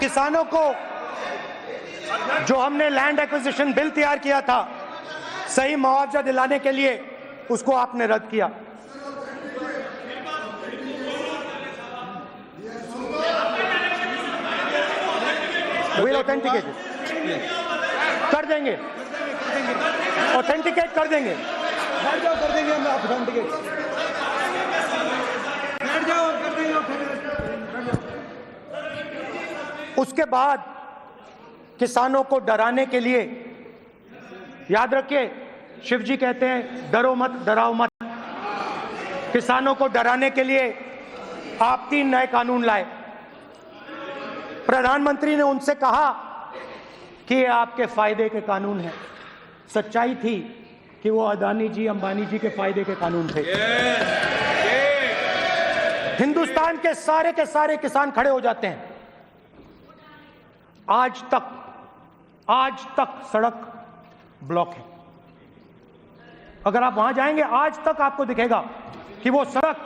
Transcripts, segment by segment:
किसानों को जो हमने लैंड एक्विजिशन बिल तैयार किया था सही मुआवजा दिलाने के लिए, उसको आपने रद्द किया। विल ऑथेंटिकेट कर देंगे, ऑथेंटिकेट कर देंगे, बैठ जाओ, कर देंगे हम ऑथेंटिकेट, बैठ जाओ, कर देंगे। उसके बाद किसानों को डराने के लिए, याद रखिए शिव जी कहते हैं डरो मत डराओ मत, किसानों को डराने के लिए आप 3 नए कानून लाए। प्रधानमंत्री ने उनसे कहा कि ये आपके फायदे के कानून हैं। सच्चाई थी कि वो अदानी जी अंबानी जी के फायदे के कानून थे। हिंदुस्तान के सारे किसान खड़े हो जाते हैं। आज तक सड़क ब्लॉक है। अगर आप वहां जाएंगे आज तक आपको दिखेगा कि वो सड़क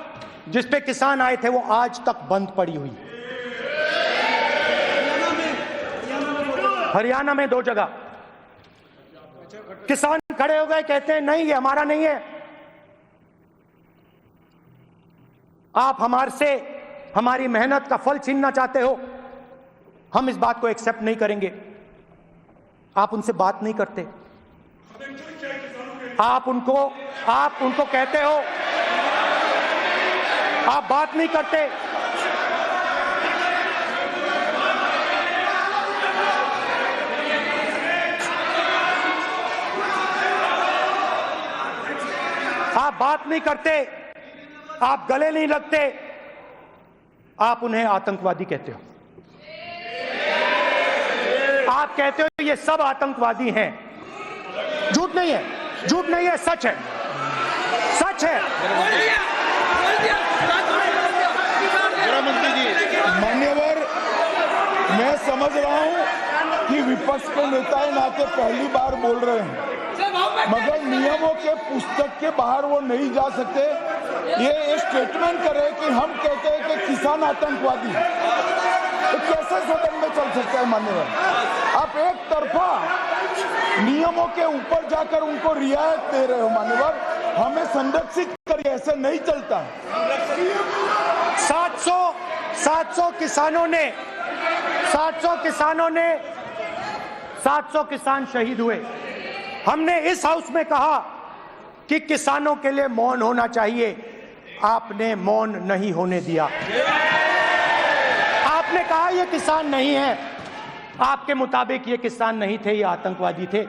जिस पे किसान आए थे वो आज तक बंद पड़ी हुई। हरियाणा में 2 जगह किसान खड़े हो गए, कहते हैं नहीं ये हमारा नहीं है, आप हमारे से हमारी मेहनत का फल छीनना चाहते हो, हम इस बात को एक्सेप्ट नहीं करेंगे। आप उनसे बात नहीं करते, आप उनको कहते हो, आप बात नहीं करते। आप बात नहीं करते, आप गले नहीं लगते, आप उन्हें आतंकवादी कहते हो। आप कहते हो ये सब आतंकवादी हैं। झूठ नहीं है, झूठ नहीं है, सच है, सच है। मान्यवर, मैं समझ रहा हूं कि विपक्ष के नेता नाते पहली बार बोल रहे हैं, मगर नियमों के पुस्तक के बाहर वो नहीं जा सकते। ये स्टेटमेंट करे कि हम कहते हैं कि किसान आतंकवादी, तो कैसे सदन में चल सकता है मान्यवर? आप एक तरफा नियमों के ऊपर जाकर उनको रियायत दे रहे हो मान्यवर, हमें संरक्षित करिए, ऐसे नहीं चलता। 700 किसान शहीद हुए। हमने इस हाउस में कहा कि किसानों के लिए मौन होना चाहिए, आपने मौन नहीं होने दिया। आपने कहा ये किसान नहीं है, आपके मुताबिक ये किसान नहीं थे, ये आतंकवादी थे।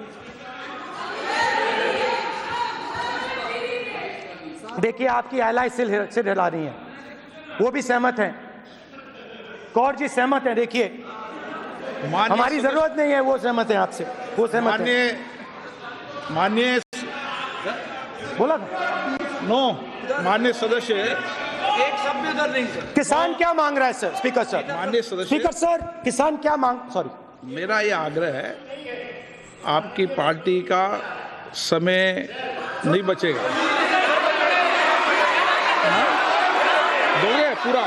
देखिए आपकी एलाई सिर हिला रही है, वो भी सहमत हैं, कौर जी सहमत हैं। देखिए हमारी जरूरत नहीं है, वो सहमत हैं आपसे, वो सहमत हैं। माननीय बोला था माननीय सदस्य, एक शब्द उधर नहीं सर। किसान क्या मांग रहा है सर? स्पीकर सर, माननीय सदस्य, स्पीकर सर, किसान क्या मांग, सॉरी, मेरा ये आग्रह है, आपकी पार्टी का समय नहीं बचेगा, दोगे पूरा?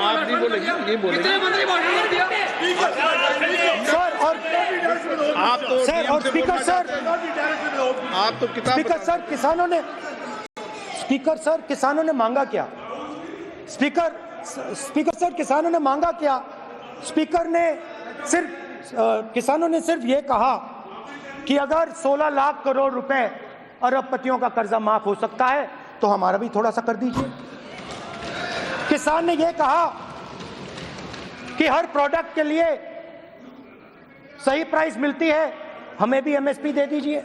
आप नहीं बोलेंगे, ये बोलेंगे सर। और आप तो सर, और स्पीकर सर, आप तो किताब, स्पीकर सर, किसानों ने मांगा क्या? स्पीकर सर, किसानों ने मांगा क्या? किसानों ने सिर्फ ये कहा कि अगर 16 लाख करोड़ रुपए अरबपतियों का कर्जा माफ हो सकता है तो हमारा भी थोड़ा सा कर दीजिए। किसान ने यह कहा कि हर प्रोडक्ट के लिए सही प्राइस मिलती है, हमें भी एमएसपी दे दीजिए।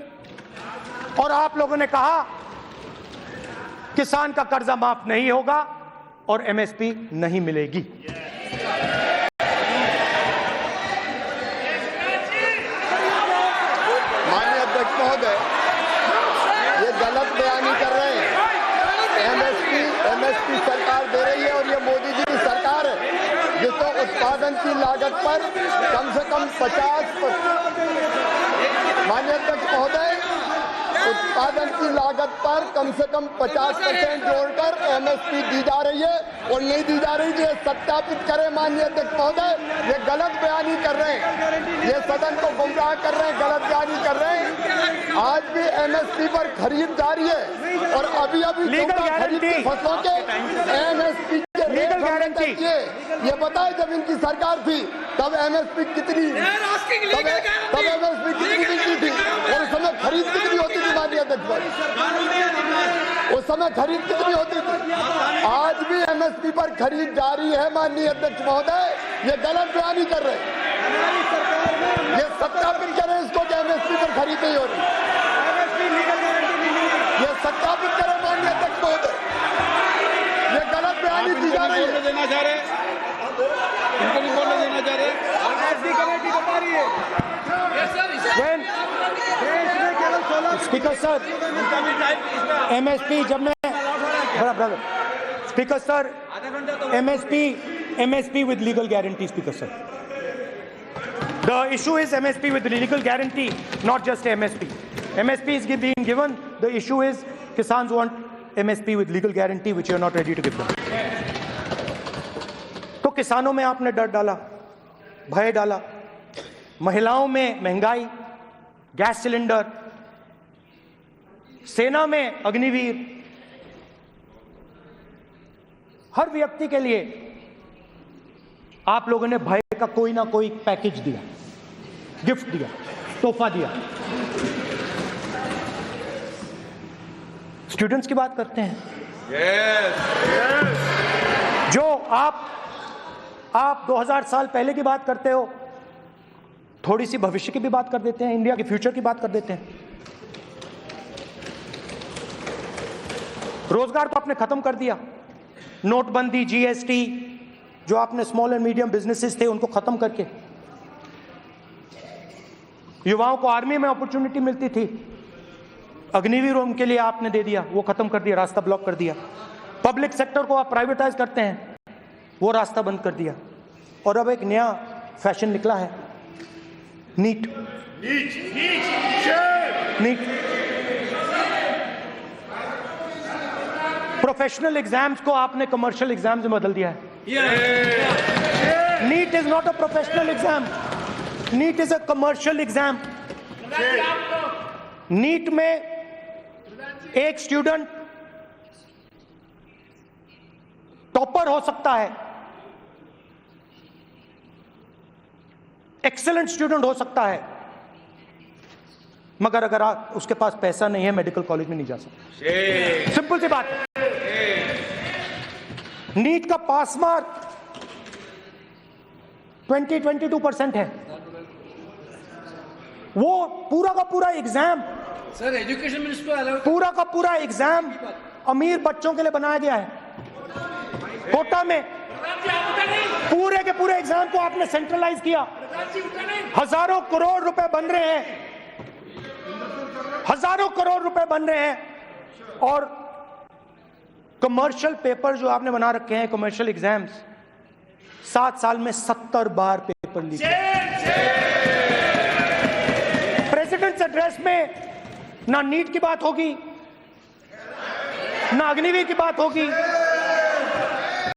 और आप लोगों ने कहा किसान का कर्जा माफ नहीं होगा और एमएसपी नहीं मिलेगी। माननीय अध्यक्ष महोदय, ये गलत बयानी कर रहे हैं। एमएसपी सरकार दे रही है और ये मोदी जी की सरकार है जिसको उत्पादन की लागत पर कम से कम 50%। माननीय अध्यक्ष महोदय, उत्पादन की लागत पर कम से कम 50% जोड़कर एमएसपी दी जा रही है और नहीं दी जा रही। ये सत्यापित करें माननीय अध्यक्ष महोदय, ये गलत बयानी कर रहे हैं, ये सदन को गुमराह कर रहे हैं, गलत बयानी कर रहे हैं। आज भी एमएसपी पर खरीद जारी है और अभी खरीद की फसलों के एमएसपी के लीगल गारंटी ये बताए जब इनकी सरकार थी तब एमएसपी कितनी मिलती थी और उस समय खरीद कितनी होती थी माननीय अध्यक्ष, उस समय खरीद कितनी होती थी। आज भी एमएसपी पर खरीद जारी है माननीय अध्यक्ष महोदय, ये गलत बयानी कर रहे हैं। ये सत्यापित करें इसको कि एमएसपी पर खरीद नहीं हो रही, ये सत्यापित करें माननीय अध्यक्ष महोदय, ये गलत बयानी की जा रही है। देना चाह रहे इनको नहीं बोलने देना चाह रहे कमेटी बता रही है। स्पीकर सर, एमएसपी जब मैं brother speaker sir, MSP with legal guarantee, Speaker sir. The issue is MSP with legal guarantee, not just MSP. MSP is being given. The issue is Kisans want MSP with legal guarantee, which you are not ready to give them. तो किसानों में आपने डर डाला, भय डाला, महिलाओं में महंगाई, गैस सिलेंडर, सेना में अग्निवीर, हर व्यक्ति के लिए आप लोगों ने भय का कोई ना कोई पैकेज दिया, गिफ्ट दिया, तोहफा दिया। स्टूडेंट्स की बात करते हैं। जो आप 2000 साल पहले की बात करते हो, थोड़ी सी भविष्य की भी बात कर देते हैं, इंडिया के फ्यूचर की बात कर देते हैं। रोजगार तो आपने खत्म कर दिया, नोटबंदी, जीएसटी, जो आपने स्मॉल एंड मीडियम बिजनेसेस थे उनको खत्म करके, युवाओं को आर्मी में अपॉर्चुनिटी मिलती थी, अग्निवीर उनके लिए आपने दे दिया, वो खत्म कर दिया, रास्ता ब्लॉक कर दिया। पब्लिक सेक्टर को आप प्राइवेटाइज करते हैं, वो रास्ता बंद कर दिया। और अब एक नया फैशन निकला है, नीट। प्रोफेशनल एग्जाम्स को आपने कमर्शियल एग्जाम्स में बदल दिया है। NEET is not a professional exam, NEET is a commercial exam. NEET में एक स्टूडेंट टॉपर हो सकता है, एक्सेलेंट स्टूडेंट हो सकता है, मगर अगर उसके पास पैसा नहीं है, मेडिकल कॉलेज में नहीं जा सकता। सिंपल सी बात है। नीट का पास मार्क 22% है। वो पूरा का पूरा एग्जाम, सर एजुकेशन मिनिस्टर पूरा का पूरा एग्जाम अमीर बच्चों के लिए बनाया गया है। कोटा में पूरे के पूरे एग्जाम को आपने सेंट्रलाइज किया। हजारों करोड़ रुपए बन रहे हैं, हजारों करोड़ रुपए बन रहे हैं, और कमर्शियल पेपर जो आपने बना रखे हैं, कमर्शियल एग्जाम्स, 7 साल में 70 बार पेपर लीक। प्रेसिडेंट्स एड्रेस में ना नीट की बात होगी, ना अग्निवीर की बात होगी,